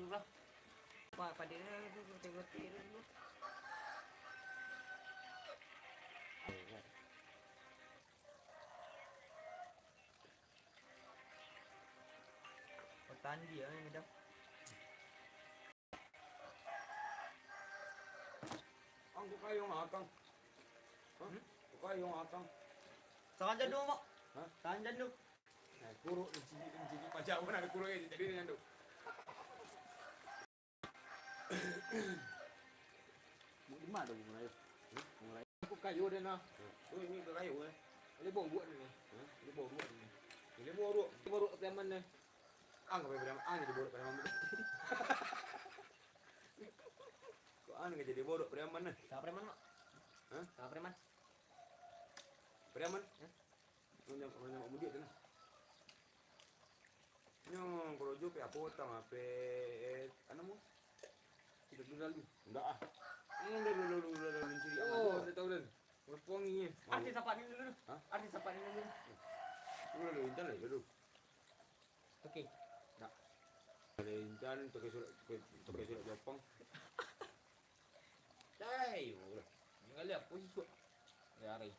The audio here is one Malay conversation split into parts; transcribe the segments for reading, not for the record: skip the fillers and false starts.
Itulah. Apa dia roti dulu. Petan dia ni dah. Ang kayo nga akang. Ha? Kayo nga akang. Saan dyan doon mo? Ha? Saan dyan doon? Nah, kuro cigi pajak mana ada kuro ini jadi dengan tu. Di mana tu mulai? Mulai. Aku kayu dia nah. Tu ini ke kayu eh. Ini bau buat ni. Ha? Ini bau buat ni. Ini bau preman ni. Ang apa preman? Ang jadi bodoh preman. Kok ang jadi bodoh preman ni? Siapa preman mak? Ha? Siapa preman? Preman? Ha? Orang mudik tu nah. Nyong kalau jual pe apa utang apa anu mu? Kita dulu. Enggak ah. Dulu mencuri. Oh, saya tahu dah. Berpongi. Artis apa ni dulu? Ha? Artis apa ni dulu? Dulu intan lah dulu. Okey. Tak. Ada intan pakai surat Jepang. Cai, udah. Enggak lihat pun ikut. Ya hari.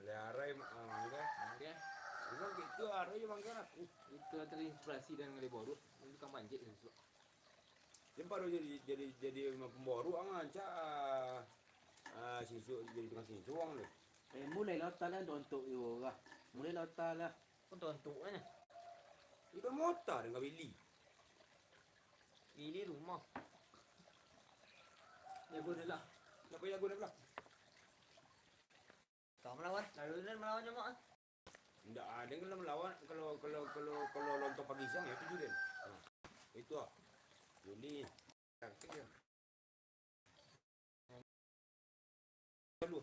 Learai mangga. Dia Bukan gitu, arai je mangga aku. itu terinspirasi dengan ngeli bodoh. Itu kan banjir sesuatu. Dia baru jadi pembaru aja. Sisu jadi tukang sisu ang ni. Mulai lah tak lah untuk you lah. Mulai lah tak lah. Untuk kan. Itu motor dengan bili. Ini rumah. Ya boleh lah. Nak jago dah pula. Kau melawan. Lalu dan melawan jemaah. Enggak ada kalau melawan kalau lontong pagi siang ya itu dia. Itu ah. Juli. Cantik ya. Dulu.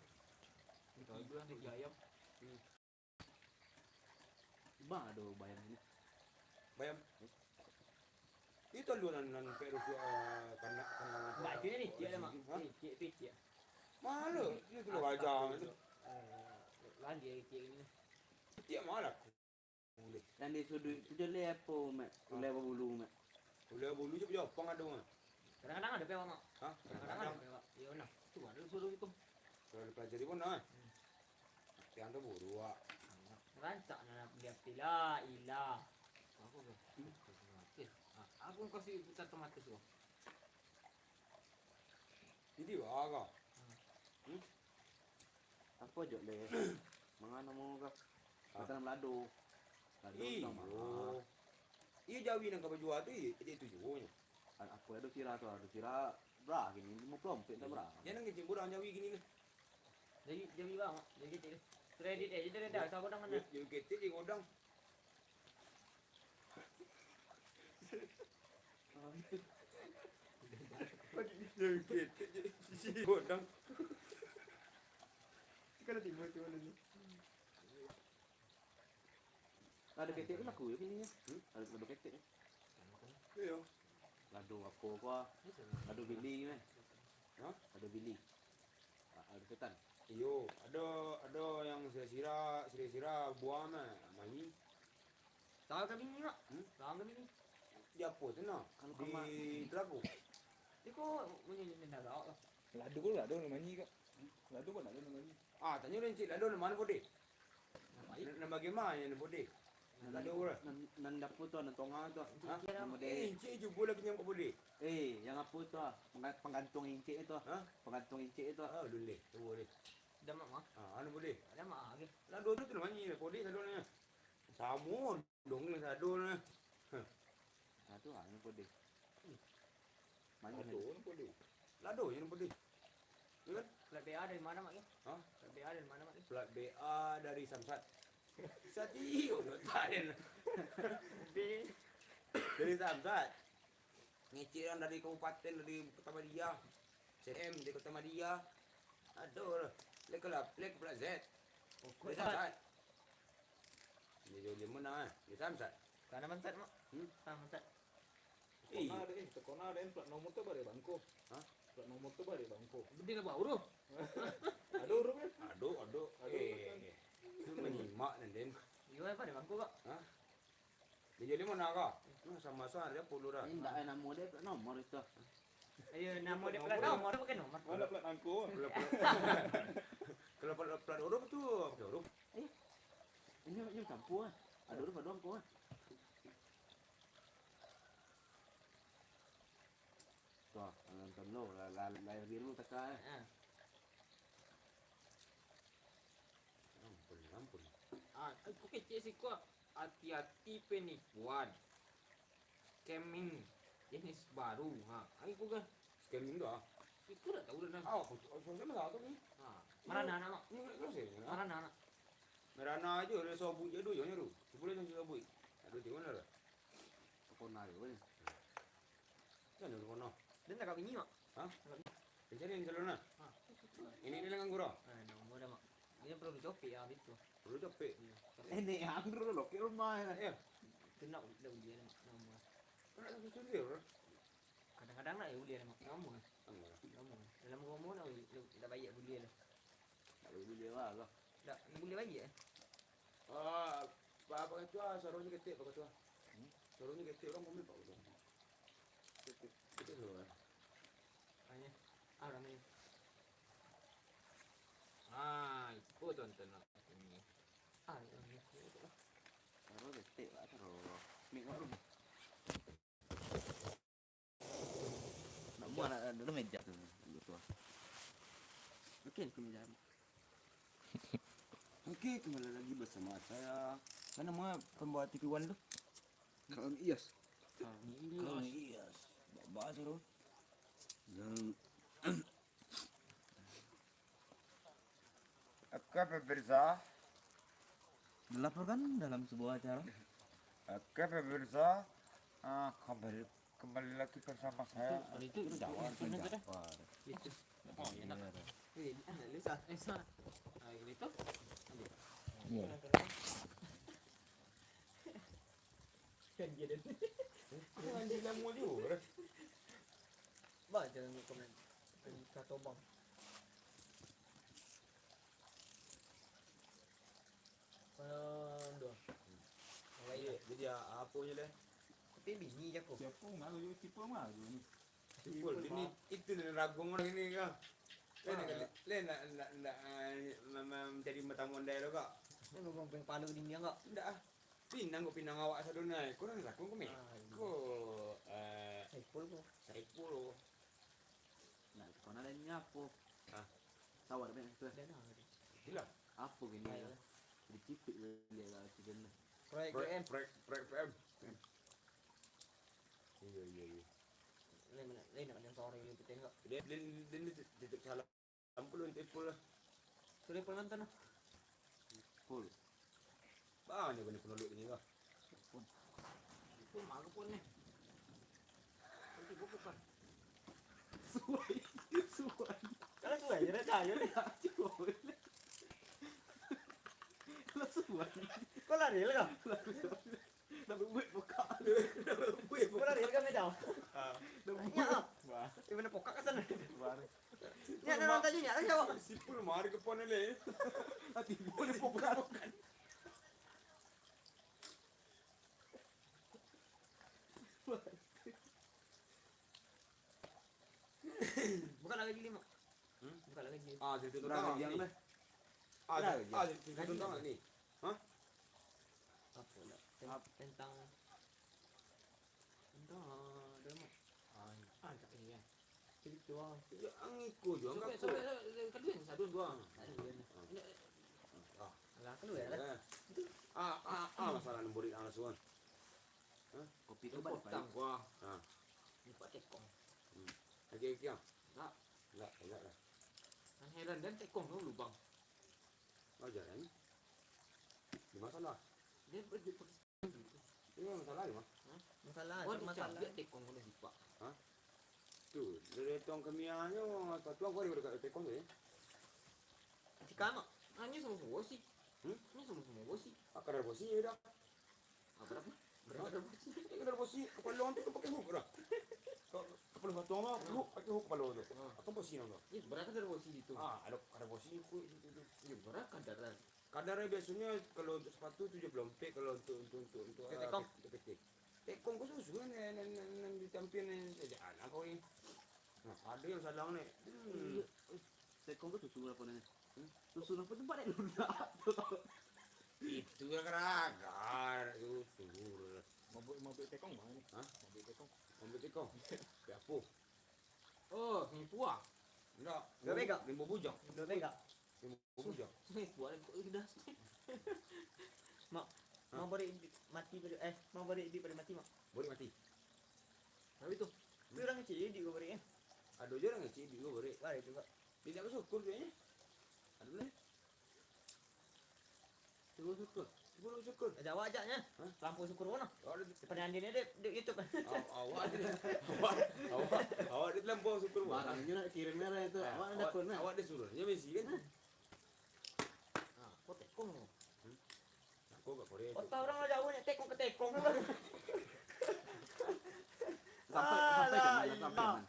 Itu bulan di ayam. Bang ada bayam ni. Bayam. Itu lu nan perus kana. Baju ni dia mak. Dia. Malu. Ini tu wajah itu. Lan dia ini. Dia malah. Boleh. Dan dia sudah lepo mak. Lepo bulu mak. Boleh bulu je Jepang ada mah. Kadang-kadang ada pewak mak. Ha? Kadang-kadang ada pewak. Ya nah. Tu ada suruh itu. Kalau pelajari pun nah. Yang tu buru ah. Rancak nak dia la ilah. Aku ke. Aku kasih putar tomato tu. Ini waga. Apa je le? Mangana mo ka? Kata nak meladu. Ladu sama. Iya Jawi nang kabajuan tu itu jualnya. Aku ada kira berapa gini 50 tak berapa. Dia nang kecil budak Jawi gini ni. Jadi bang, jadi gitu. Kredit aja dari dah siapa dengan mana? Dia kecil di godang. Dia kecil di godang. Sekarang timbul tu mana ni? Ada ketek pun aku ya sini. Ada ladu ketek. Ya. Ladu apa kau? Ladu bili kan? Ha? Ladu bili. Ada ketan. Iyo, ada yang sira buah mah, mani. Tahu kami ni mak. Tahu kami ni. Dia apa tu nak? Di Telagu. Dia kau punya ni dah tahu lah. Ladu namanya kak. Ladu pun ada namanya. Ah, tanya orang cik lado mana boleh? Nak bagaimana yang boleh? Lado orang. Nan dapur tu nan tonga tu. Ha? Cik juga lagi yang boleh. Yang apa tu? Penggantung incik tu. Ha? Penggantung incik tu. Ah, boleh. Tu boleh. Dah mak mak. Ah, anu boleh. Ada mak lagi. Lado tu namanya boleh lado ni. Sama dong ni lado ni. Ha tu hang boleh. Mana Lado ni boleh. Lado yang boleh. Ya kan? Plat BA dari mana mak? Ha? Plat BA dari mana mak? Plat BA dari Samsat. Sati, tak ada. Dari Samsat. Ngeciran dari kabupaten dari Kota Madia. CM dari Kota Madia. Aduh, lek plat Z. Dari Samsat. Dia jadi mana? Dari Samsat. Karena mansat mak. Mansat. Tekona ada plat nomor tu bare bangko. Ha? Plat nomor tu bare bangko. Budi nak bau tu. Ada urut kan? Aduh. Itu menyimak nanti. Gimana pada bangku kak? Ha? Dia jadi mana kak? Sama sana dia puluh dah. Ini enggak enak model plat nomor itu. Ayo nama dia plat nomor pakai nomor. Mana plat angkut? Kalau plat huruf tu pakai huruf. Ini campur kan. Ada huruf ada angkut kan. Tuh, nonton lo, layar biru tekan. Ah. Ampun. Aku kecil sih kok. Hati-hati penipuan. Scamming jenis baru. Aku kan Scamming dah. itu dah tahu dah. Aku sama tahu ni. Marana anak. Ni kan sih. Marana anak. Merana aja dia sobui je tu, jangan tu. Boleh jangan sobui. Aduh di mana dah? Kau nak apa ni? Kan di mana? Dia tak kawin ni mak. Pencari yang jalan nah. Ini dia dengan gurau. Nomor dah mak. Dia perlu dicopi ya itu. Perlu capek. Ini anggur lo ke rumah. Ya. Kena udah ulian mak. Nomor. Kau nak aku curi orang. Kadang-kadang nak ulian mak. Nomor. Nomor. Dalam ngomong dah dah baik ulian dah. Tak boleh dia lah. Dah boleh baik eh. Apa kata sarunya ketik apa kata? Sarunya ketik orang boleh pak tu. Ketik tu. Tanya. Orang ni. Itu tonton nak ini. Yang ni. Taruh detik lah taruh. Mik kau rumah. Nak buat ada meja tu. Betul. Okey, kemudian. Okey, kembali lagi bersama saya. Mana nama pembawa TV One tu? Kang Iyas. Kang Iyas. Baba tu. Dan Oke pemirsa, Dilaporkan dalam sebuah acara. kembali lagi bersama saya. Itu Jawab, Jafar. itu. Oh, enak. Lisa. Itu. Iya. Kan dia dah. Jangan bilang mau juga. Ba jangan komen. Kata bang. Dua. Jadi apa je deh? Tapi bini je aku. Siapa malu tipu malu ni. Sipul ini itu ragung orang ini kah? Lain nak menjadi mata mondai lo kak? Ni ngomong palu ni dia enggak? Tidak ah. Pinang awak satu naik. Kau nak ragung kami? Kau Saipul ko. Saipul. Nah, kau nak nyapu. Ah. Tahu ada banyak tu. Dah dah. Hilang. Apa gini? Dicipik dia lah sebenarnya. Proyek PM. Proyek PM. Iya. Lain nak yang sore ni kita enggak. Dia titik salah. Ampun tipul lah. Sudah pun nonton lah. Full. Banyak benda penduduk ini kah? Pun mak pun ni. Nanti buku kan. Suai. Kalau suai je dah cahaya ni. Lah suai. Kau lari lah kau. Dah buat buka. Kau lari kan medal. Dah Ya. Wah. Di mana pokak ke sana? Baru. Ya nak nonton je nak jawab. Sipul mari ke pon le. Hati boleh buka. Bukan lagi gini mak. Bukan lagi gini. Jadi tu Berapa jam ni. dah? Jadi tu tang ni. Apa lah? Tentang dia mak. Tak ini kan. Cerita lah. Ya angiko jo angkat. Kedua yang satu dua. Alah kedua lah. Masalah nombor ini langsung. Kopi tu balik Potang balik. gua. Ha. Lupa tekong. Lagi kiam. Tak. Lah. Yang heran dan tekong tu lubang. Ajar ni. Di masalah. Dia pergi Ini masalah ni mah. masalah. Masalah. Dia tekong kena lupa. Tu, dari tuang kemianya, tuang kau dekat tekong tu. Jika mak, hanya semua bosi. Ini semua bosi. Akar bosi dah. Berapa? Berapa bosi? Akar bosi kepala orang tu pakai hook dah. Kepala batu mah hook pakai hook kepala tu. Atau bosi nama. Ya, berapa kadar bosi itu? Ada bosi ku itu. Ya, berapa kadar? Kadarnya biasanya kalau untuk sepatu 70 mpek, kalau untuk Ketik. ketik. tekong ko susu kan yang ditampian anak kau ini. Nah, ada yang salah ni. Tekong tu susu apa ni? Susu apa tu pada lunak. Itu yang keragar susu. Mau buat tekong mana ni? Hah? Mau buat tekong. Ambil tekong. Siapa? Oh, ni puah. Enggak. Gak mega. Limbo bujang. Udah mega. Limbo bujang. Ni puah kok sudah. Mau beri mati pada mau beri di pada mati mak. Boleh mati. Tapi tu. Tapi orang kecil di gua beri kan. Ada je orang kecil juga boleh. Bari juga. Tidak bersyukur dia ni. Ada ni. Cuba syukur. Cuba syukur. Ada awak ajaknya. Hah? Lampu syukur mana? Awak Daripada andi ni dia YouTube. awak dia terlampau syukur buat. Barangnya nak kirim merah itu. Awak ada pun lah. Awak dia suruh. Dia mesti kan. Ah, kau tekong. Aku kat Korea. Kau tahu orang jauh ni tekong ke tekong. Sampai kan.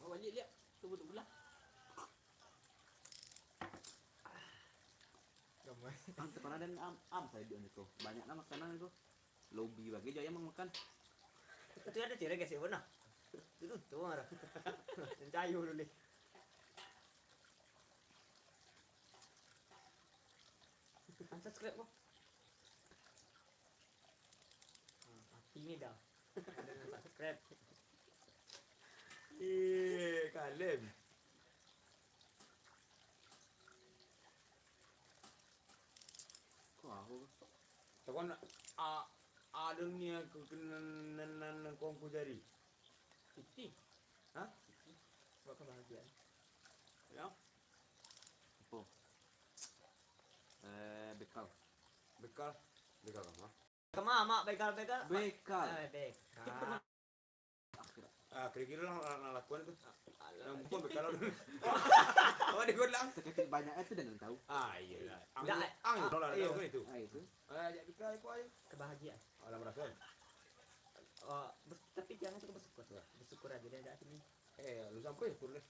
Oh, balik lihat. Tu betul pula. Gamai. Pernah dan am saya di itu. Banyak lah makanan itu. Lobby bagi jaya makan. Itu ada ciri guys ya benar. Itu tu marah. Cayu dulu. Unsubscribe kok. Ini dah. Ada subscribe. Kalem. Kau aku. Takkan ada ni aku kena kau jari. Titi. Hah? Buat kebahagiaan. Ya. Apa? Bekal. Bekal. Bekal apa? Kemana mak bekal? Bekal. Bekal. Kira-kira lah lakukan itu. Yang bukan bekal dulu. Awak dia bilang. Seketik banyak itu dan tahu. Iyalah. Dah. Tahu lah kan itu. Itu. Ajak bekal aku aja. Kebahagiaan. Alam rasa. Tapi jangan suka bersyukur. Bersyukur aja dia ada sini. Lu sampai syukur deh.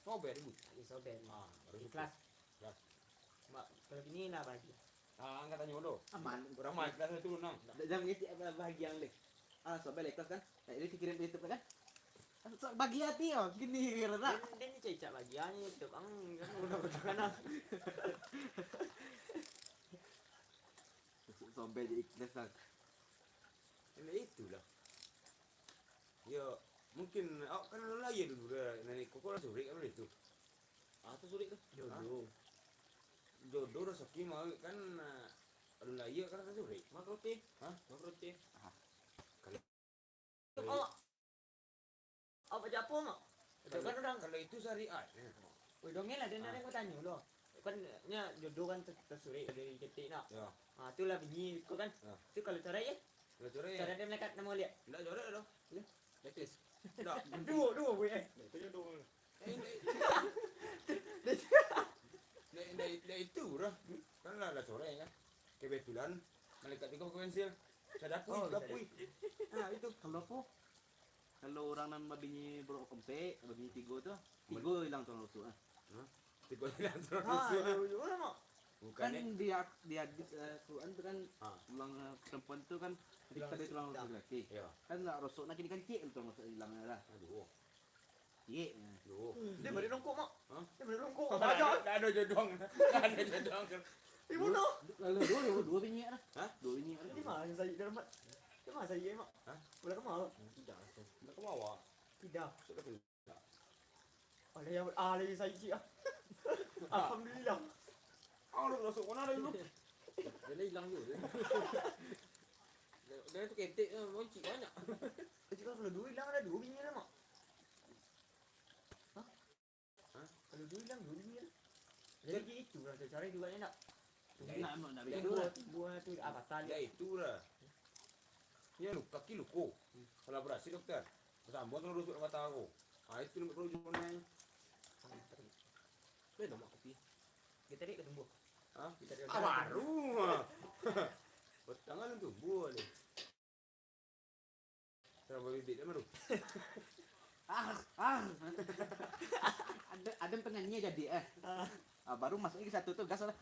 Mau bayar ibu. Isoben. Baru Ikhlas. Ikhlas. Mak kalau gini lah bahagia. Angkat tanya bodoh. Aman. Kurang mah ikhlas itu nang. Jangan ngisi bahagia deh. Sobat ikhlas kan. Ini dikirim di YouTube kan. Bagi hati oh, gini rena. Dia ni cecak bahagianya itu bang. Udah berkanan. Sobat ikhlas lah. Ini itulah. Ya, mungkin kan lu lagi dulu dah. Nenek kau lah suri kan itu. Tu sulit tu. Jodoh. Jodoh rezeki mau kan lu lagi kan suri. Mak roti. Hah? Mak roti. Oh. Apa japo mak? Itu kan orang. Kalau itu syariat. Woi dongeng lah dia nak aku tanya lo. Kan nya jodoh kan tersuri dari ketik nak. Ya. Itulah bunyi itu kan. Ya. Itu kalau cara ya. Kalau suri ya. Cara dia melekat nama lihat. Enggak jorok dah. Betis. Enggak. Dua gue. Itu jodoh. Itu dah. Kan lah sore kan. Kebetulan malaikat itu konvensil. Sadapui, sadapui. Nah itu kalau apa? Kalau orang nan babinya berkompe, babinya tiga tu hilang tuan rusuk. Tiga hilang terus. Mana mak? Bukan Kan ni. di hadis Quran tu kan tulang perempuan tu kan ketika dia tulang rusuk lelaki. Ya. Kan nak rusuk nak kini kan cik tulang rusuk hilang lah. Aduh. Cik. Aduh. Dia beri rongkok mak. Hah? Dia beri rongkok. Tak ada jodoh. Tak ada jodoh. Ibu no. Lalu dua bini lah. Hah? Dua bini Di lah. mana saya dalam mak? Di mana saya mak? Hah? Boleh ke mana? Tidak. Nak ke bawah. Tidak. Sudah tu. Ada yang lagi saya cik. Alhamdulillah. Kau nak masuk mana dah dulu? Dia hilang juga. Dia tu ketik moncik banyak. Cik kalau dua hilang ada dua bini lah mak. Hah? Kalau dua hilang dua bini lah. Jadi itu lah cara juga enak. Nak Ya, begitu lah. Buah tu apa tali? Ya itulah. Ya lu kaki luku. Kolaborasi dokter. Bersambung kan rusuk mata aku. Itu lu perlu jualnya. Beda mak kopi. Kita tadi ketemu. Hah? Kita tadi. Baru. Tangan lu tumbuh ni. Terlalu bibit dia baru. Ada penyanyi jadi baru masuk lagi satu tuh gas lah.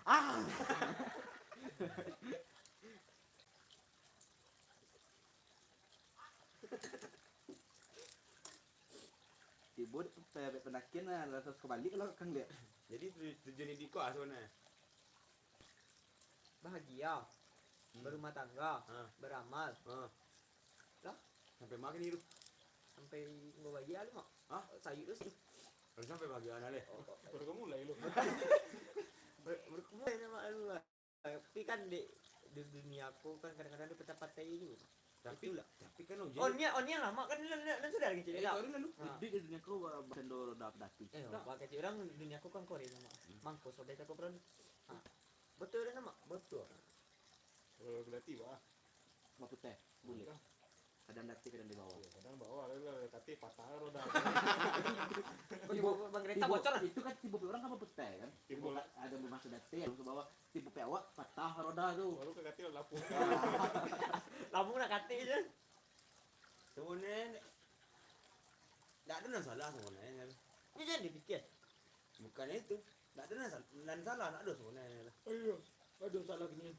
Tiba penakian lah terus kembali kalau Kang lihat. Jadi tujuan Diko sebenarnya. Bahagia, berumah tangga, Ah. beramal, Sampai makin itu. sampai mau bahagia lu mak. Hah? Sayur terus. Harus sampai bagian ale. Baru kamu mulai lu. Berkumpul sama lu lah. Tapi kan di dunia aku kan kadang-kadang dia patah-patah ini. Tapi kan ujian. Onnya lama kan dan sudah lagi cerita. baru lalu. Nah. Di dunia kau bercandor dapat dati. Pakai si orang dunia aku kan Korea nama. Mangko sobek aku pernah. Betul nama, betul. Berarti wah. Mau putih, boleh. Kadang dati kadang di bawah. Kadang bawa lalu kate patah roda. Kau di bawah bang kereta bocor. Itu kan tipe orang kan putih kan. Timbul. Ada bermaksud dati yang ke bawah. Tipe pewak patah roda tuh. Baru ke kate lapung. Lambung nak kati je. Sebenarnya tidak ada yang salah sebenarnya. Ini jangan dipikir. Bukan itu. Tidak ada yang salah, tidak ada sebenarnya. Ayo. Aduh salah gini.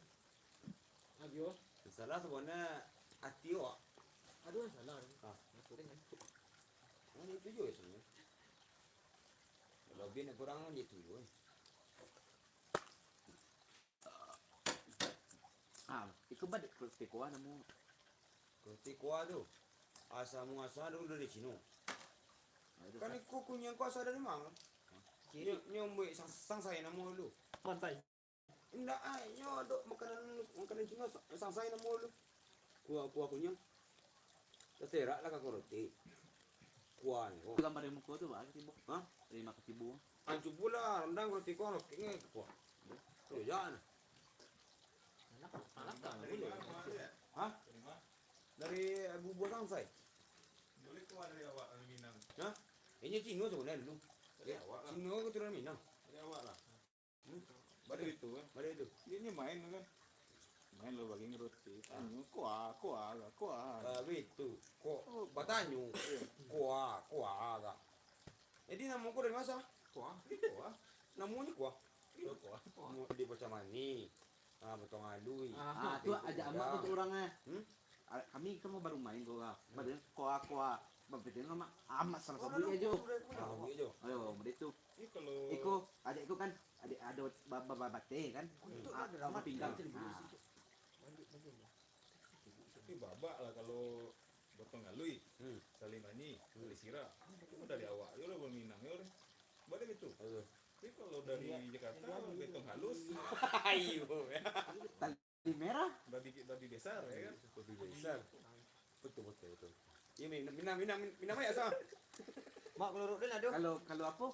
Adio. Yang salah sebenarnya hati awak. Aduh salah. Ini itu juga sebenarnya. Kalau lebih kurang itu juga. Itu balik ke tekuan namu. Kerti kuah tu. Asal muasal dulu dari sini. Kan aku punya kuasa dari mana? Kiri. Nyombe sang saya nama lu. Mantai. Indah ayo ada makanan Cina sang saya nama lu. Kuah punya. Terserak lah kau roti. Kuah ni. Itu gambar yang muka tu bah ketibu. Hah? Terima ketibu. Ancu pula rendang roti kuah nak kengek kuah. Tu jangan. Hah? Dari bubur sangsai. Boleh keluar dari awak dari Minang. Hah? Ini Cino sebenarnya dulu. Dari awak lah. Cino keturunan Minang. Dari awak lah. Baru itu kan. Mana itu? Dia main kan. Main lo bagi roti. Tanya kuah lah. Itu. Kok batanyu. Kuah agak. Jadi nama kau dari masa? Kuah. Namanya kuah. Kuah. Mau di Pocamani. Betong alui. Tu ajak amak untuk orangnya. Hmm? Kami kan mau baru main kau lah. Badan koa. Berbeda sama amat salah satu aja. Begitu. Ayo, begitu. Ini kalau Iko, adikku kan ada babate kan. Ada ramad Pinggang. ini babak lah kalau Botong Galui, Salimani, Sira. Itu dari awak. Yo lo Minang yo. Boleh gitu. Tapi kalau dari Jakarta betong halus, Ayo. Di merah. babi besar ya kan. Besar. Betul. Ini minam ya sah. Mak keluruk dia aduh. Kalau apa?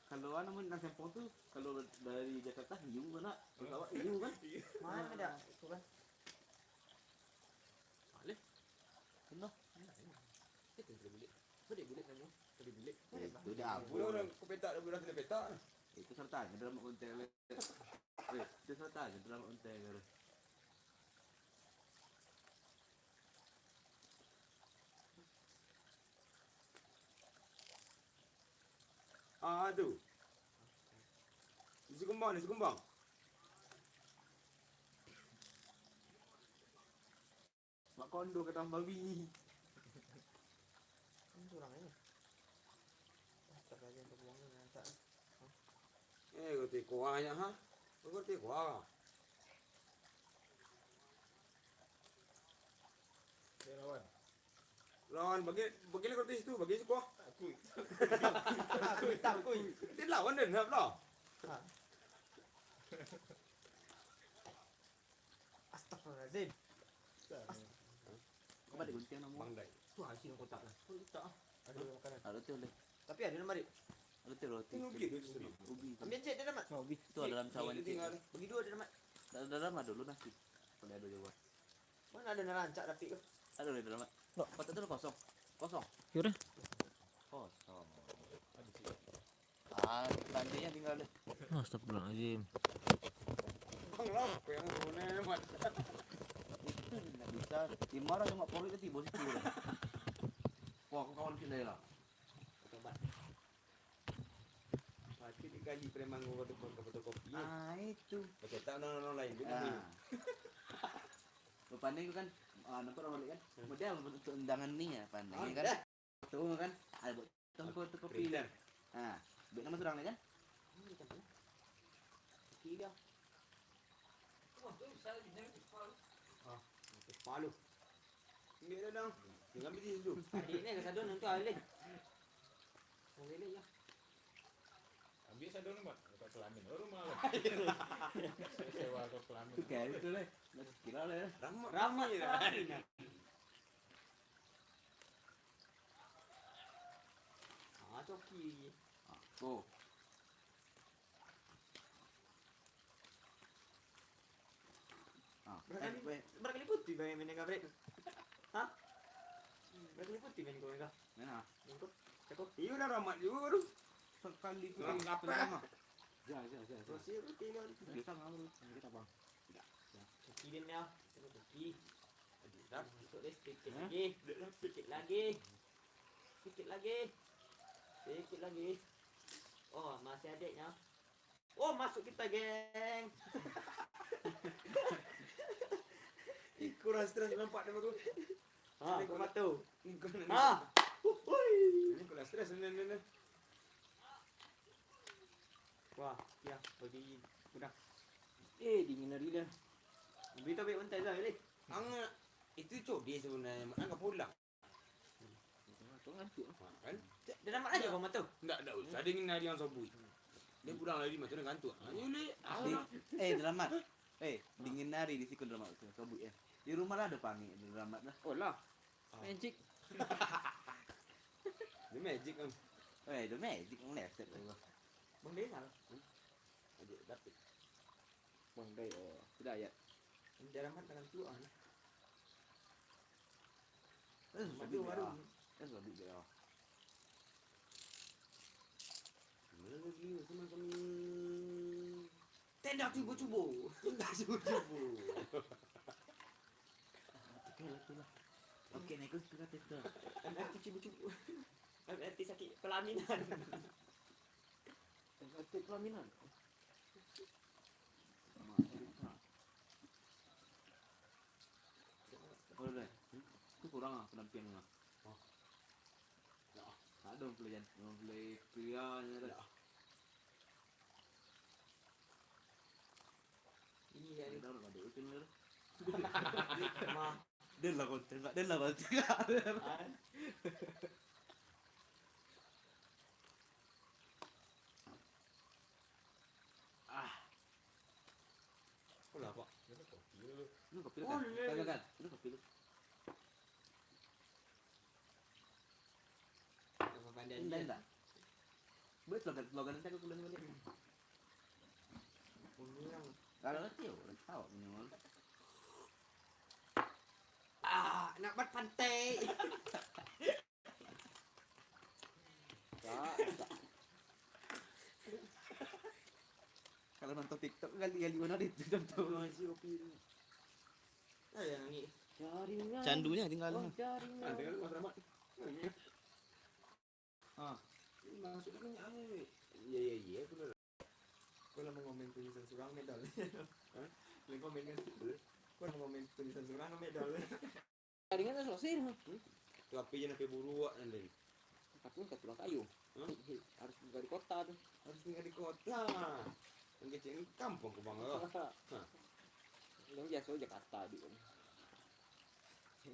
Kalau anu mun nang sempong tu kalau dari Jakarta hiu mana? Kalau awak hiu kan? Mana ada? Itu kan. Penuh. Boleh kamu. Boleh. Itu dah abu. Boleh orang kepetak dah berasa petak. Itu serta dalam konten. Itu serta dalam konten. Aduh. Nasi kembang. Mak kondo ke tambal bini. Ini kurang ini. Tak aja untuk buangnya nanti. Ngerti kuahnya ha? Ngerti kuah. Derawan. Lawan bagi ngerti situ, bagi si kuah. Aku. Takui. Dia lawan dan hab lah. Astagfirullahaladzim. Kau balik gunting nama. Bangdai. Tu hasil kotak lah. Kotak ah. Ada makanan. Ada tu boleh. Tapi ada nama dia. Ada tu roti. Tengok dia tu sendiri. Ubi. Ambil cek dia nama. Ubi itu ada dalam cawan Dia cik. tinggal. Bagi dua dia nama. Dalam ada dulu nasi. Boleh ada juga. Mana ada narancak tapi tu. Ada di dalam. Kotak tu kosong. Kosong. Yaudah. Kosong. Tandanya tinggal deh. Astagfirullahaladzim. Bang lah, apa yang sebenarnya mat. Itu tidak bisa. Dimana cuma polri itu tiba situ. Wah, kawan sini lah. Coba. Mati dikaji preman gua ke fotokopi. Itu. Pakai tak non lain juga. Nah. Rupanya itu kan nampak orang balik kan. Model untuk undangan ni ya, pandai kan. Tuh kan. Ada buat tempat kopi. Printer. Ha, buat nama surang ni kan. Tiga. Oh, tu saya di dalam kepala. Palu. Ambil dah dong. Jangan ambil di situ. Adik ni ke sadun nanti alih. Alih ya. Ambil sadon mak, dekat kelamin. Rumah lah. Sewa ke kelamin. Tu kayak itu lah. Kira lah. Ramai lah. Ah, coki. Oh. Berkali putih bang main dengan break. Hah? Berkali putih main kau enggak? Mana? Engkau? Cakap. Iya dah ramad juga tu. Sekali tu. Apa? Ya. Terus dia putih kan. Kita ngam kita bang. Coki dia ni ah. Cakap coki. Dah. Masuk dia sikit lagi. Sikit lagi. Sikit lagi. Sikit lagi. Oh, masih adiknya. Oh, masuk kita, geng. Kurang stres nampak dia baru. Ha, kau matu. Ha. Ha. Hui. Ini kurang stres ni. Wah, ya, bagi udah. Dingin hari dah. Berita baik untai dah, Lek. Ang itu codi sebenarnya. Ang pulang. Tu ngantuk. Kan? Dia nama aja kau matu. Tak usah dingin hari yang sobui. Dia pulang lagi macam mana kantuk. Ini Dramat. Dingin hari di situ dramat tu. Kabut ya. Di rumah lah ada panggil dramat dah. Oh lah. Magic. dia magic kan. The magic leset lah. Bang dia salah. Adik dapat. Bang dai sudah ya. Dia ramat dengan tuan. Maju baru. Lebih dia. Mana lagi sama kami. Tenda cubu-cubu. Tenda cubu-cubu. Itulah. Okey, naik ke kata tu. MFT cubu-cubu. MFT sakit pelaminan. Sakit pelaminan. Boleh. Tu kurang penampilan lah. Ada pelayan, boleh pria ni dah. Ini ya. Dah ada itu ni. Ma. Dia lah konten, dia lah baca. Pula pak. Lu kopi kan? Kan. Lu kopi lu. Apa pandai Dan dia? tak. Buat slogan nanti aku kulang balik. Pulang. Kalau nanti orang tahu minum. Ah, nak buat pantai. Tak. Kalau nonton TikTok kali-kali mana itu contoh. Masih kopi. Ada yang ni. Jaringan. Candunya tinggal. Oh, jaringan. Ada kan Mas Rahmat? Ah. Masuk kan ya. Benar. Kau nak mengomen tulisan surang medal. Hah? Lagi komen kan? Kau nak mengomen tulisan surang medal. Jaringan dah selesai. Tu apa je nak buru buat nanti. Aku tak pulang kayu. Harus tinggal di kota tu. Harus tinggal di kota. Yang kecil ni kampung ke bangga. Yang biasa Jakarta dia.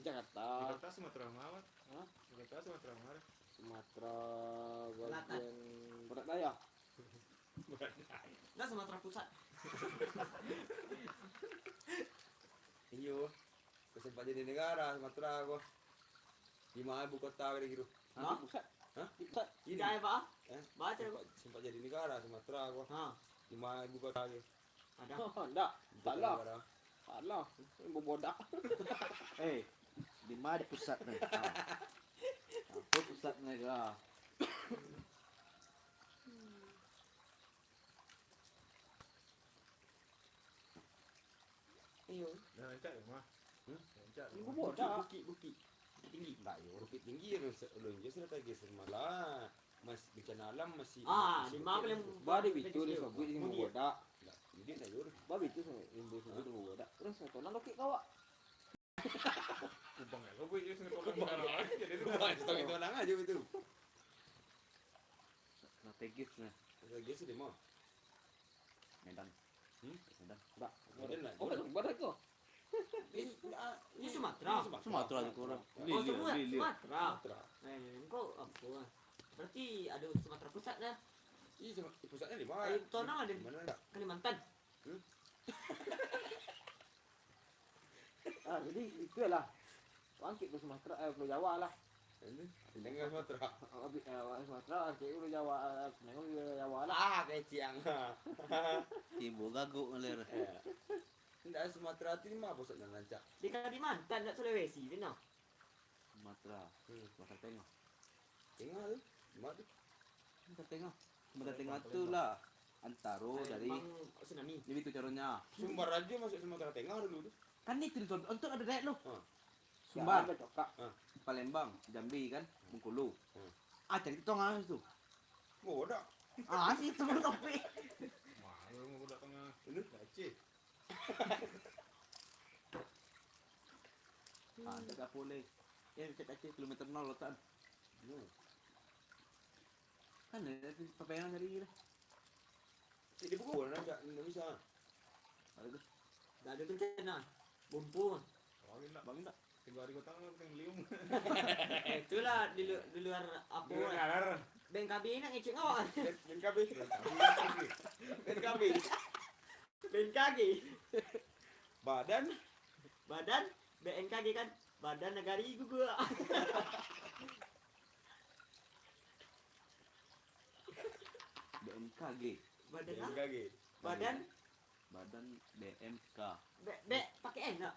Jakarta, Jakarta Sumatera Utara. Hah? Jakarta Sumatera Utara. Sumatera Selatan. bagian Barat Daya. Dah Sumatera Pusat. Iyo. Kau sempat jadi negara Sumatera kau. Di mana ibu kota kira gitu. Hah? Pusat. Hah? Pusat. Ini. Dah apa? Eh? Baca aku. Sempat jadi negara Sumatera kau. Ha. Di mana ibu kota kira. Ada. Enggak. Salah. Salah. Ibu bodak. Di mana pusat ni? Apa pusat negara? Iyo. Dah lancar ke mah? Lancar. Ibu bodak. Bukit tinggi. Tak yo bukit tinggi ya ulun je sudah tadi semalam. Mas bencana alam masih. Ah, masih di mana yang Badi bitu ni sebut ibu bodak. Ini tak yo. Babi tu ibu sebut ibu bodak. Terus satu nak lokek kawak. Kubang ya, lo gue jadi sekolah aja jadi Wah, itu orang aja itu. Strategis nah. Lagi sih demo. Medan. Medan. Mbak, modern lah. Oh, baru itu. Ini Sumatera. Sumatera itu orang. Oh, semua Lili. Sumatera. Kok apa? Berarti ada Sumatera Pusat dah. Iya, pusatnya di mana? Tonang ada Di di mana enggak? Kalimantan. Jadi itu lah. Angkit ke Sumatera, Pulau Jawa lah. Ini dengan Sumatera. Sumatera, angkit Pulau Jawa, Pulau Jawa lah. Ah, kayak ciang. Ibu gagu ngelir. Enggak Sumatera itu mah pusatnya Lancak. Di Kalimantan, tak Sulawesi, benar. Sumatera, Sumatera Tengah. Tengah tuh. Di mana tuh? Sumatera Tengah. Sumatera Tengah itu lah Antaro dari Bang tsunami. jadi itu caranya. Sumbar aja masuk Sumatera Tengah dulu tuh. Kan itu untuk ada daerah lo. Ah. Sumbar, Ah. Palembang, Jambi kan, Bengkulu. Ah. Cari tengah itu. Bodoh. Sih itu topik. Malu mau udah tengah Ini Aceh. Tak boleh. Ya cek aja kilometer 0 letak. Kan ada peperangan dari lah. di buku Lancak Indonesia. Ada Dah ada bencana. Bumpun. Lagi enggak? bang tak? 3 hari kota nggak pengen liung. Itulah di luar apa? Ngalar. BNKB nak ngecek awak. BNKB. BNKB. BNKG. Badan Badan BNKG kan Badan Negari Gugua. BMKG. Badan apa? BNKG. Badan Badan BMK. B pakai N tak?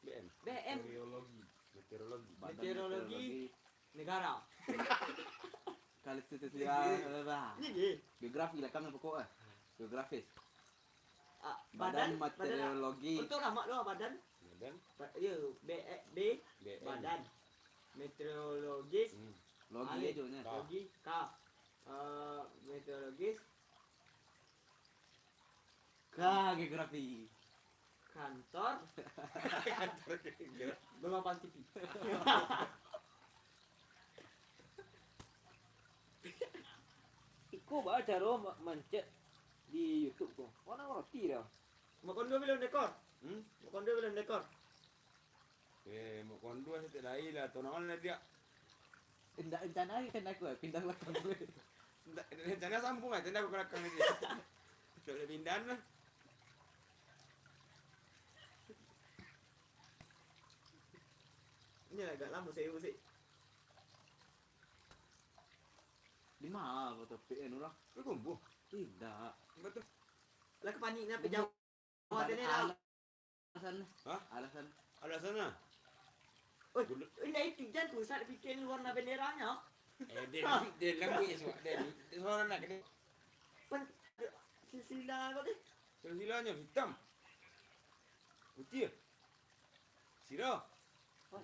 BM. BM Teoriologi. Meteorologi. Badan Meteorologi. Negara. Kali itu ya. Ini dia. Geografi lah kan pokoknya. Geografis. Badan Meteorologi. Untuk nama doa badan. Badan Ya B BM. badan meteorologis Logi Alif. aja nya. logi K meteorologis Geografi. kantor Belapan TV. Iko ba cara mancet di YouTube ko. Mana roti dah. Makan 2 milion ekor. Hmm? Makan 2 milion ekor. Mau kondua saya tidak lah. Tonal dia. Enggak rencana kan aku pindah belakang gue. Rencana sambung aja. Tidak aku kelakang dia. Soalnya pindahan lah. Ini agak lama saya usik. Di mana foto PN orang? Itu kumpuh. Tidak. Betul. Lah kepaniknya pejam. Ada ni lah. Alasan. Hah? Alasan. Ada sana. Oh, ini pijan pusat bikin warna benderanya. Dia lembu ya semua. Dia suara nak dia. Silsilah kau ni. Silsilahnya hitam. Putih. Sirah.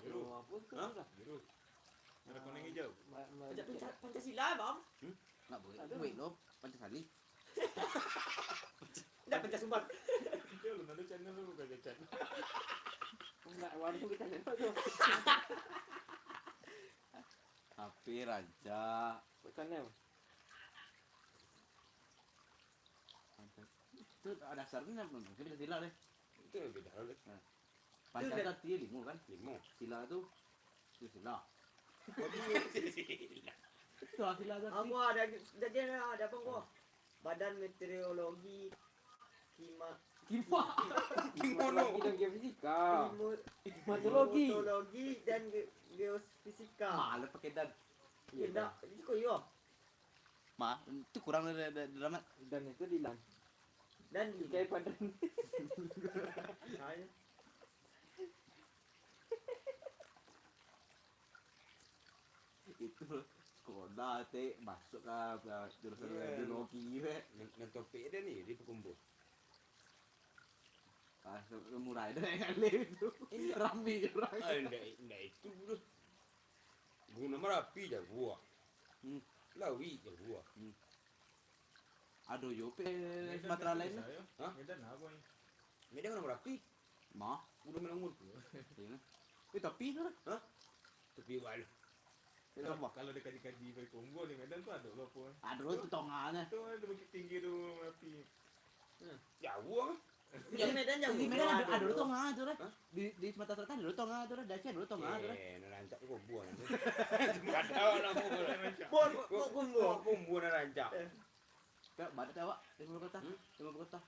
Biru. Apa tu Hah? dah? Biru. Ada kuning hijau. Pancasila bang. Enggak boleh. Wait lo, Pancasali. Dah Pancasumbat. Ya lu nanti channel lu gak chat. Enggak warung kita tengok tu. HP raja. Channel. Itu ada dasarnya belum? Kita bisa sila deh. Itu yang beda lah. Pancasila dia lima kan? Lima. Sila itu sila. Silsilah. Itu sila tu. Aku ada ada apa kau? Badan Meteorologi Kipa. Kimono. Kita geofisika. Meteorologi. Meteorologi dan geofisika. Malah pakai dan. Tidak, itu kau yo. Itu kurang dari drama. Dan itu Dilan. Dan Kayak padan. Itu sekolah teh masuk ke jurusan biologi we. Topik dia ni di Pekumbu. Murah ada yang kali itu. Rambi orang. Enggak itu bro. Guna Merapi dah gua. Lawi dah gua. Aduh yo pe Sumatera lain. Hah? Medan apa ini? Medan guna Merapi. Mah, Guna Melanggur. ini. Tapi tu. Tepi bal. Itu apa? Kalau dia kaji-kaji dari Kongo di Medan tu ada lah apa. Ada tu tonganya. Tu ada bukit tinggi tu api. Jauh ah. Di Medan jauh. Di Medan ada Aduh. dulu tongah tu lah. Hah? Di Sumatera Selatan dulu tongah tu lah. Dacia dulu tongah tu lah. Narancak tu kumbu nanti. Ada lah mu. Kok kumbu. Kumbu narancak. Kak, badat awak di Timur Kota. Timur Kota.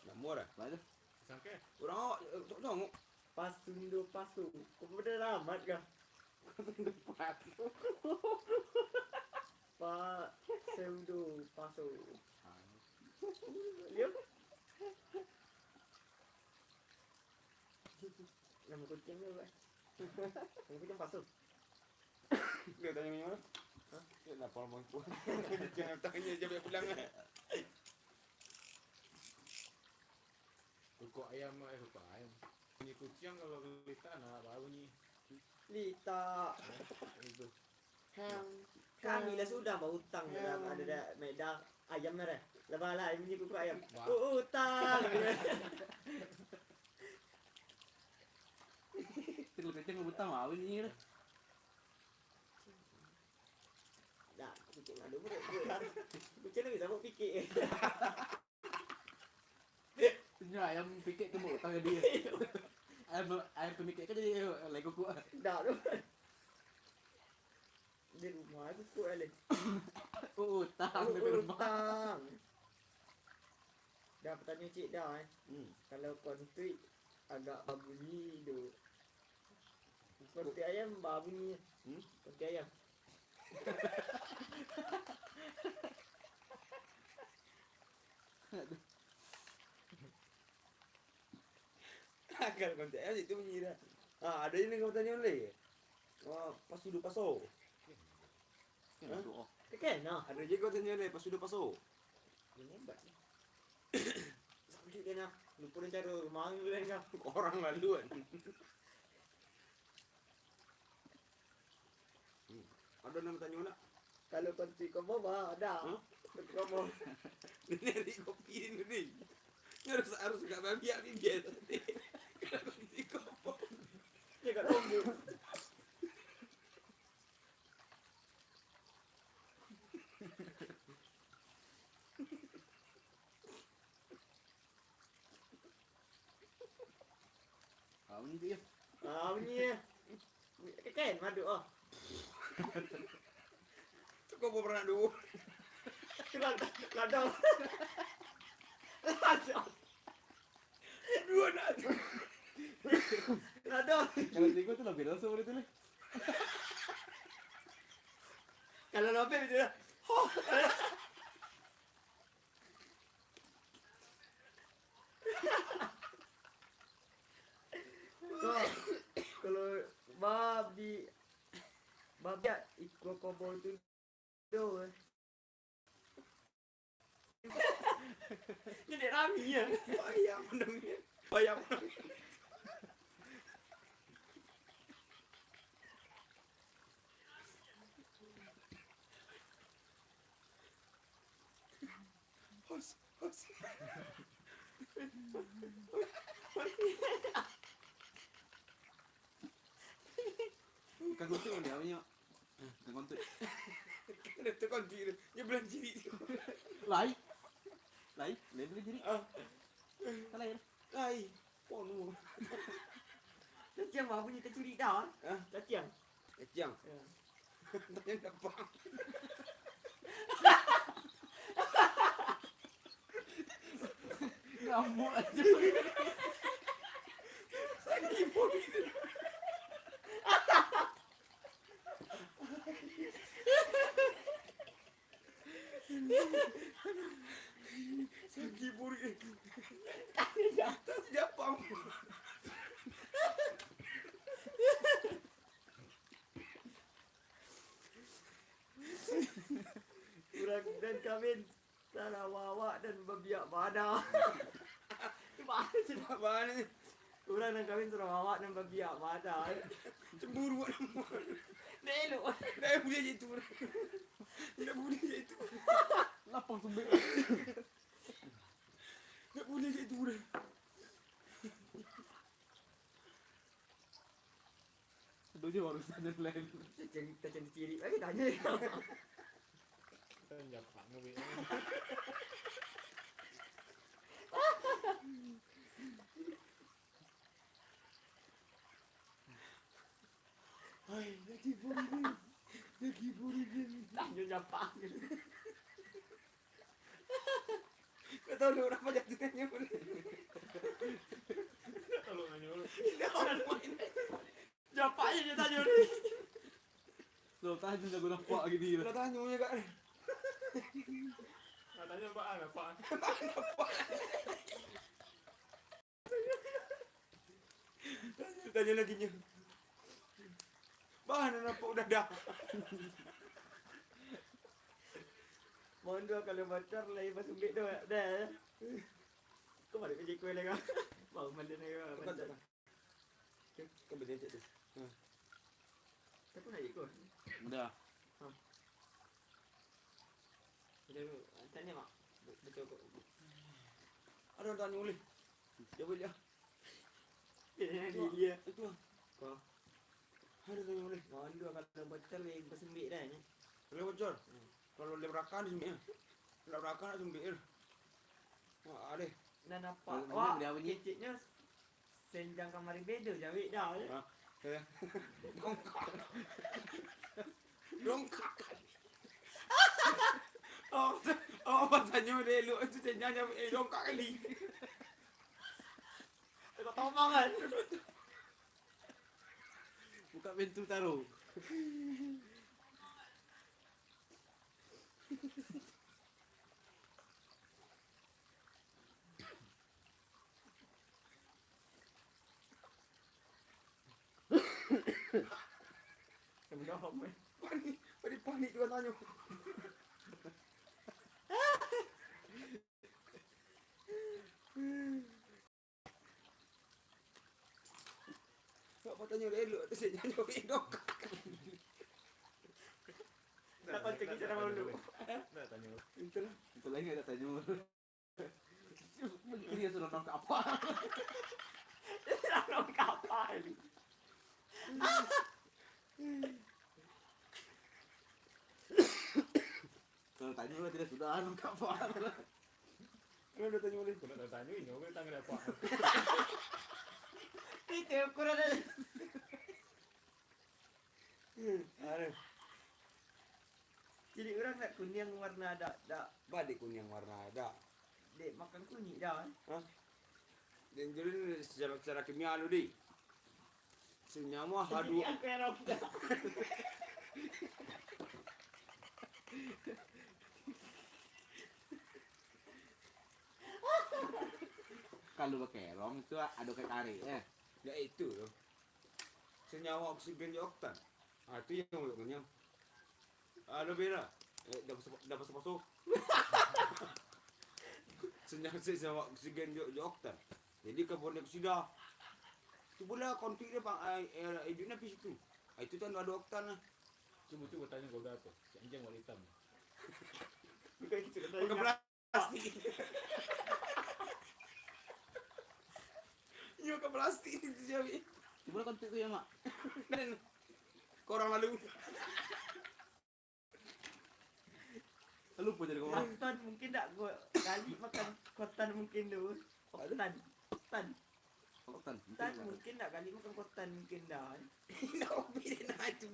Namur ah. Badat. Sangke. Orang awak tengok. Pasundo pasu. Kok pada ramat kah? Pak pseudo pasu. Lihat. Nama kucing tu kan. Nama kucing pasu. Dia tanya mana? Hah? Dia nak pala mangku. Jangan tanya je biar pulang ah. Kukuk ayam kukuk ayam. Bunyi kucing kalau lita nak baru bunyi. Lita. Itu. Kami lah sudah mau hutang dalam ada medan ayam merah. Lepas lah ini kuku ayam. Wah. Hutang. Tinggal kecil ngebutang mau ini lah. Dah, kucing ada pun. Kucing lagi sama fikir. Sebenarnya ayam pikir tu mau utang ke dia. Ayam pemikir kan jadi lego kuku. Dah tu. Di rumah kuku ada. Utang di rumah. Hutang. Dah bertanya cik dah Kalau konflik agak babuni tu. Konflik ayam babuni. Konflik ayam. Kalau kontak itu bunyi dah. Ada ini kau tanya lagi. Pasu du paso. Kan nah. Ada je kau tanya lagi pasu du paso. Ini hebat. Sampai dia nak lupa dia cara rumah tu kan. Orang lalu kan. Ada nama tanya nak? Kalau konflik kau bawa ada. Kau mau. Ini hari kopi ni. Harus kat babi ni biasa. Kalau kopi kau. Dia kat rombu. Ini dia. Bunyi. Kan madu oh. Tu kau pernah dulu. Ladang. Ladang. Dua nak. Ladang. Kalau tiga tu lebih rasa boleh tu lah. Kalau lopek macam tu. Kalau babi ikut kobol tu Jadi rami ya. Bayam menangis. Bayam menangis. Hos. Kan kontuk ni awaknya. Kan kontuk. Ada tu kau dia. Dia belan ciri. Lai. Lai boleh jadi. Tak lain. Ai. Ponu. Caciang baru punya tercuri dah. Caciang. Keciang. Tanya dapat. Ngamuk aja. Sakit pun. Sakit pun. Tak siapa. Kurang dan kahwin Sarawak dan berbiak badan. Mana cakap Mana ni? Kurang dan kahwin Sarawak dan berbiak badan. Cemburu buat nama. Dia elok. Tak boleh je itu. Tidak boleh je itu. Lapang sumbek. Tak boleh je itu. yang lain. Kita ciri lagi tanya. Kita Jepang mobil. Hai, lagi boleh. Lagi boleh. Tanya Jepang. Kau tahu lu berapa jatuhnya boleh. Kalau nanya lu, Jepang aja dia tanya ni. Lo tanya jago nampak gini. Kau tanya punya kak. tanya apaan apaan? Tanya lagi nya. Bahan nampak udah dah. Mohon dua kalau motor lain pas umbik tu dah. Kau balik kerja kau lagi. Bang mana ni Bukan macam. tak. Kau berdiri tu. Aku nak ikut. Udah. Dia tanya mak. Betul kok. Ada orang tanya boleh. Dia boleh. Dia. Itu ah. Kau. Ada tanya boleh. Mohon dua kalau motor lain pas umbik dah ni. Boleh bocor. Kalau lebrakan sembih. Lebrakan nak sembih. Wah, ada. Dah nampak. Mana Wah, dia bunyi? keciknya senjang kamar beda jawik dah. Ha. Ya. Dongkak. Oh, tanya dia elok tu tanya dongkak kali. Kau tahu kan? Buka pintu taruh. Kemudian apa? Panik tu tanya. Kau tanya dia elok tu saya tanya dongkak. Dah pancing kita dah dulu. Nak tanya lu. Itulah. Itu lagi ada tanya. Dia sudah nongak apa? Dah nak kapal. Kalau tanya lu tidak sudah nongak apa? Kau dah tanya boleh. Kau nak tanya ini, kau tanya apa? Itu ukuran dia. Ada. Jadi orang nak kuning warna dak Balik kuning warna ada. dek makan kunyit dah. Dan jadi secara kimia lu di. Senyawa hadu. Aku yang dah. Kalau pakai rong itu ada kayak kari ya. Ya itu loh. Senyawa oksigen di oktan. Ah itu yang mulut kenyang. Ada beda. Dah pasal-pasal. Senyawa oksigen di oktan. Jadi karbon dioksida. Itu pula konflik dia bang. Hidupnya di situ. Itu kan ada oktan lah. Coba tanya kau dah tu. Si anjing warna hitam. Bukan itu dah Pakai tanya. plastik. Yo ke plastik itu jadi. Coba kontak tu ya mak. Dan korang lalu. Lupa jadi kau. Kotan mungkin tak gua kali makan kotan mungkin tu. Kotan. Kotan mungkin tak kali makan kotan mungkin dah. Nak pilih nak itu.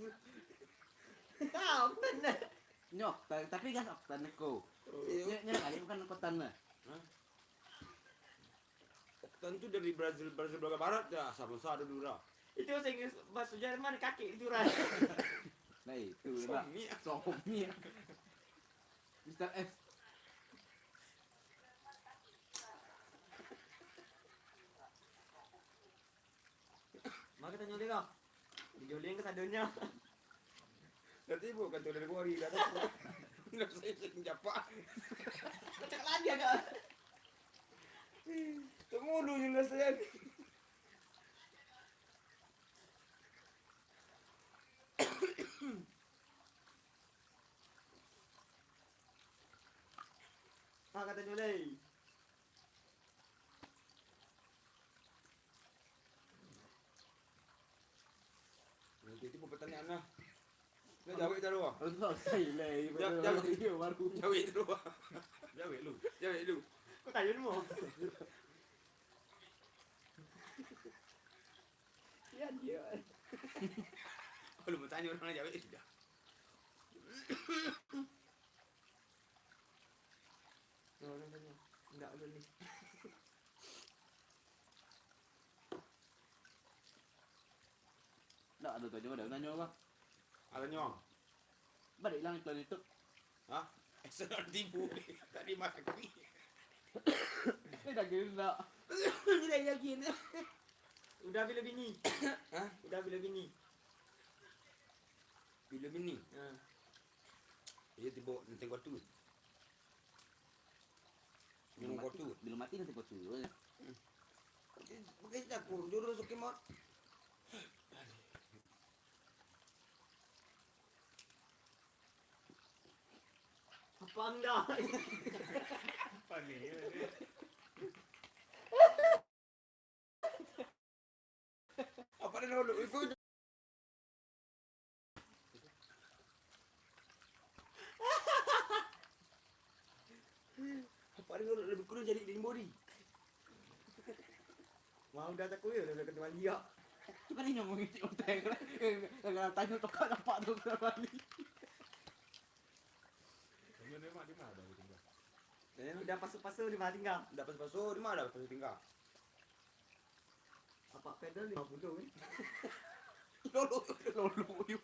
Kau kotan dah. Nyok, tapi gas oktan ko. Nya kali bukan kotan lah. Oktan tu dari Brazil Belanda Barat ya sama-sama ada dulu. Itu saya ingat bahasa Jerman kaki itu rai. Nah itu lah. Somi. Mr. F. Maka tanya dia kau. Dijuling ke sadunya. Nanti bukan tu dari Gori dah. Nak saya japa. Cak lagi agak. Tunggu dulu jelas saya. Maka tanya dia. Nanti itu pertanyaan Selesai lah. Jauh. Dia baru. Jawab dulu. Jawab lu. Jawab dulu. Kau tanya dulu. Ya dia. Kalau mau tanya orang jawab sudah. Orang tanya. Enggak boleh. Tak ada tanya dah. Tanya apa? Ada nyong. Balik lang iklan itu. Hah? Senang tipu. Tadi masak ni. Dah kira. Bila yakin. Udah bila bini? Hah? Udah bila bini? Bila bini? Ha. Dia tiba tengok tu. Minum kotu. Bila mati nanti kau tu. Bukan tak kur. Jurus okey mak. Apa anda? Apa ni? Apa dia nak ikut? Apa dia nak lebih kurang jadi body? Mau dah tak kuih dah kena liak. Tu kan yang ngomong itu hotel. Kalau tanya tu kau dapat tu kali. Tanya ni mak di mana dah tinggal? Udah pasu-pasu di mana tinggal? Dapat pasal di mana pasal tinggal? Apa pedal 50 kan? Lolo yo.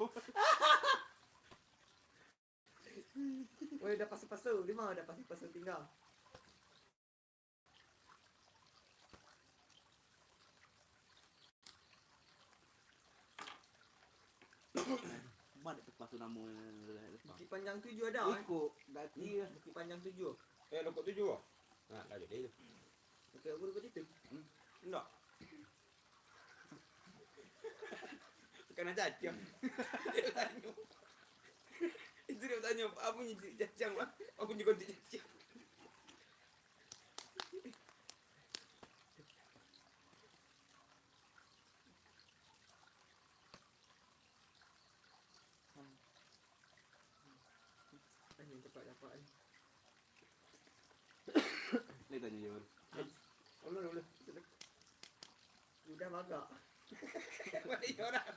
Oh, udah pasu-pasu. Di mana dah pasu-pasu tinggal? Mana tempat tu nama? Bukit Panjang 7 ada kan? Ikut ganti. Bukit Panjang 7. Lokok tu juga. Nah, dah jadi tu. Okey, aku dekat situ. Enggak. Kena cacang. Dia tanya. Itu dia tanya, apa punya cacang lah? Aku punya konti cacang. Tanya cepat dapat ni. Ni tanya je. Boleh. Udah magak. Mana orang?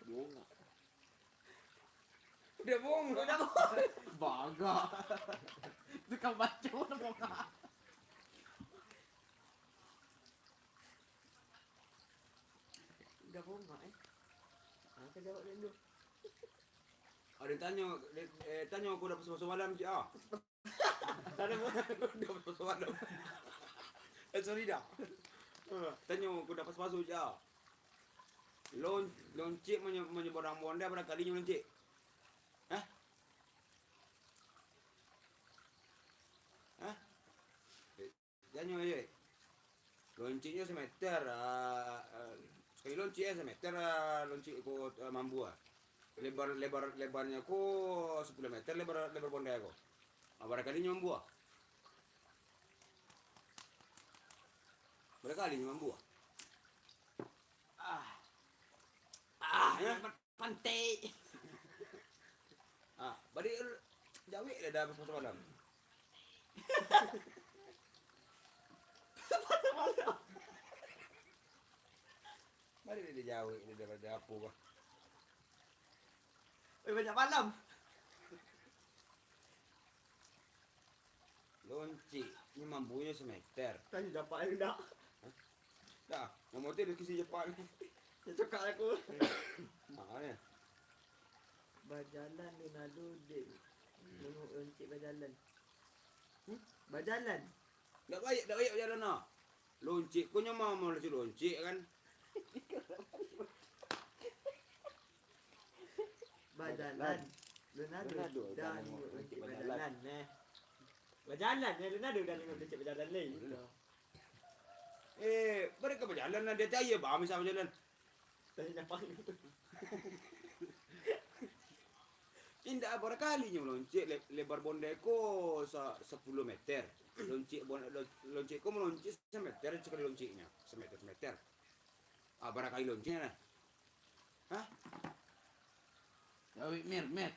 Bohong. Dia bohong. Udah mau. Baga. Tu kau baca orang bohong. Udah bongak Kau jawab dulu. Ada tanya aku dapat semasa malam je ah. Tak ada bongak. Dapat semasa malam. Sorry dah. Tanya aku dapat semasa je ah. Loncik menyebarang bonda berapa kalinya loncik? Hah? Hah? Tanya je. Lonciknya semeter. Sekali loncik semeter loncik ko mambu ah. Lebarnya ko 10 meter lebar bonda ko. Berapa kalinya mambu ah? Berapa kalinya mambu ah? Pantai. Balik jawik dah dah pasal malam. Balik dia jawik dia daripada apa kah? Banyak malam. Loncik ni mambunya semeter. Tanya dapat ke tak? Dah, nombor tu dia kisi Jepang ni. Dia cakap aku. Ni. Berjalan ni lalu dia. Tengok loncik berjalan. Berjalan. Dak baik berjalan ah. Loncik punya mau loncik kan. Berjalan. Leonardo Leonardo dah dah tengok tengok loncik berjalan. berjalan Berjalan Leonardo dah tengok loncik berjalan ni. Mereka berjalan lah dia cahaya bah misal berjalan. Tanya dapat. Indah berapa kalinya meloncik lebar bonda ko 10 meter. Loncik ko meloncik semeter sekali lonciknya. Semeter. Berapa kali lonciknya? Hah? Ya, Mir, Mir.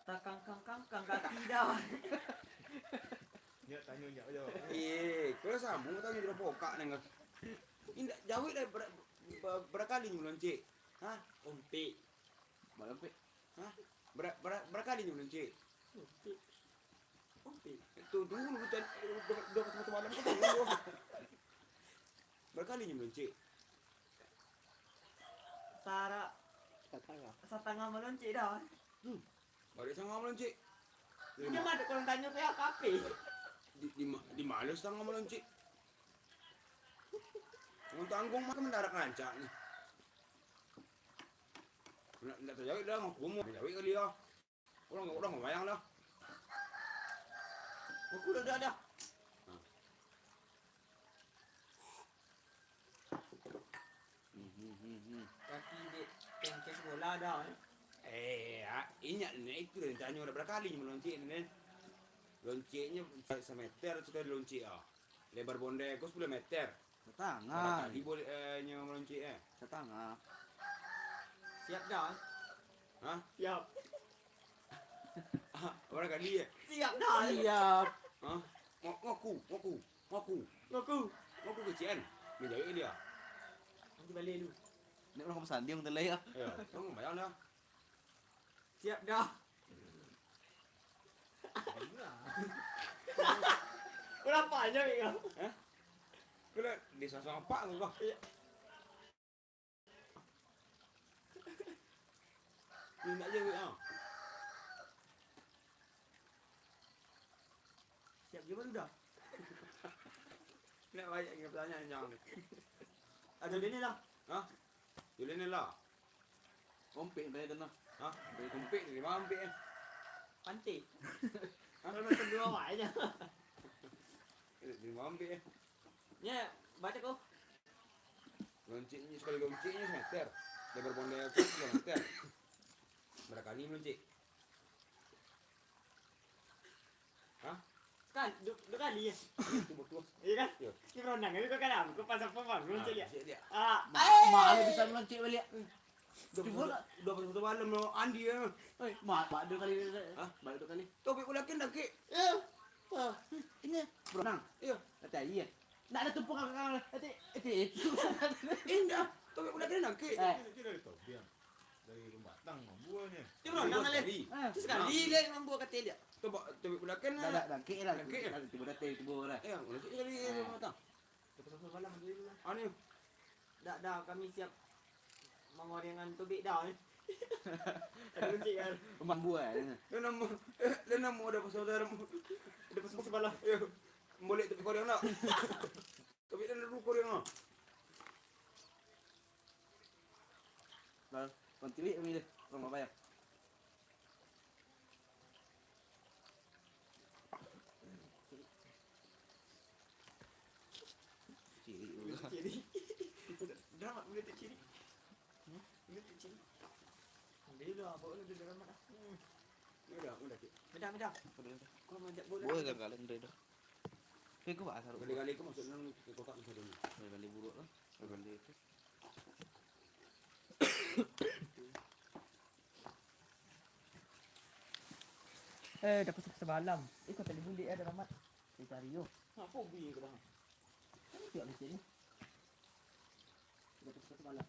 Tak kangkang kaki dah. Ya tanya nyak aja. Kalau sambung tanya dia pokak nengah. Indak jauh dah berapa kali nyuloncik? Hah? Umpik. Balik. Hah? Berapa kali nyuloncik? Umpik. Umpik. Tuh tunggu lu udah ketemu malam kan tunggu. Berapa kali nyuloncik? Sara setengah meloncik dah. Balik sama meloncik. Dia mah ada orang tanya kayak kafe. Di mana setengah meloncik? Yang tanggung mah mendarat ngancak ni. Nak terjawab dah ngaku mau terjawab kali ya. Orang bayang dah. Aku dah. Kaki dia tengkes bola dah. Ingat ni itu dah tanya dah berapa kali meloncik ni. Lonciknya semeter sekali loncik ah. Lebar bondeko 10 meter. Berapa Setengah. kali boleh meloncik Setengah. Siap dah. Hah? Siap. Berapa kali ya? Siap dah. Siap. Hah? Ngaku. Ngaku. Kecian. Menjawab dia. Nanti balik dulu. Ini orang pesan dia untuk ya. Ya, kamu bayang dah. Siap dah. Berapa aja kau? Kena di sasang apa tu kau? Ni nak je ah. Siap je baru dah. Nak banyak yang pertanyaan yang ni. Ada dia ni lah. Hah? Jual ni lah. Kompik dari tanah. Hah? Kumpik ni mana kumpik Pantai. Kalau macam dua awak aja. Di mana kumpik Ya, baca kau. Lonciknya sekali lonciknya semeter. Lebar bondeko 10 meter. Berapa kali meloncik? Hah? Kan, dua kali ya. Betul. Iya kan? Ya. Ini beronang itu kan aku pas apa bang, belum cek Siap dia. Ah, Mak bisa meloncik balik. Udah pasal malam lo Andi ya. Oi, mak dua kali. Hah? Balik 2 kali. Topik ulakin dah ke? Ini berenang. Ya. Kata iya. Nak ada tumpuk kakak. Hati. Indah. Topik ulakin dah ke? Ini dari Tobian. Dari Batang buahnya. dia beronang kali. Sekali dia membuat kata dia. Topik ulakin Dah lah. dangkik lah. Dangkik lah. Tiba datang tiba lah. Ya, meloncik kali matang. Pasal malam dulu lah. Ani. Dah kami siap mengorengan tubik dah. Ada cek kan. Rumah buah. Dia nama ada pasal saudara. Ada pasal sebelah. Ya. Boleh topik Korea nak? Topik dan dulu Korea nak. Lalu, kontiwi kami dia. Rumah bayar. Ciri. Dah mak boleh tak ciri. Boleh tak ciri. Ambil dulu lah, bawa dulu dalam mak. Udah. Medah. Kau majak bola. Boleh kan kalian dah. Tapi kau asal Kali-kali kau masuk dalam kotak macam ni. kali buruk lah. Kali itu. Dah pasal semalam. Kau tadi bulik ada ramat. Dia cari yo. Apa bunyi kau dah? Tiap di sini. Dah pasal semalam.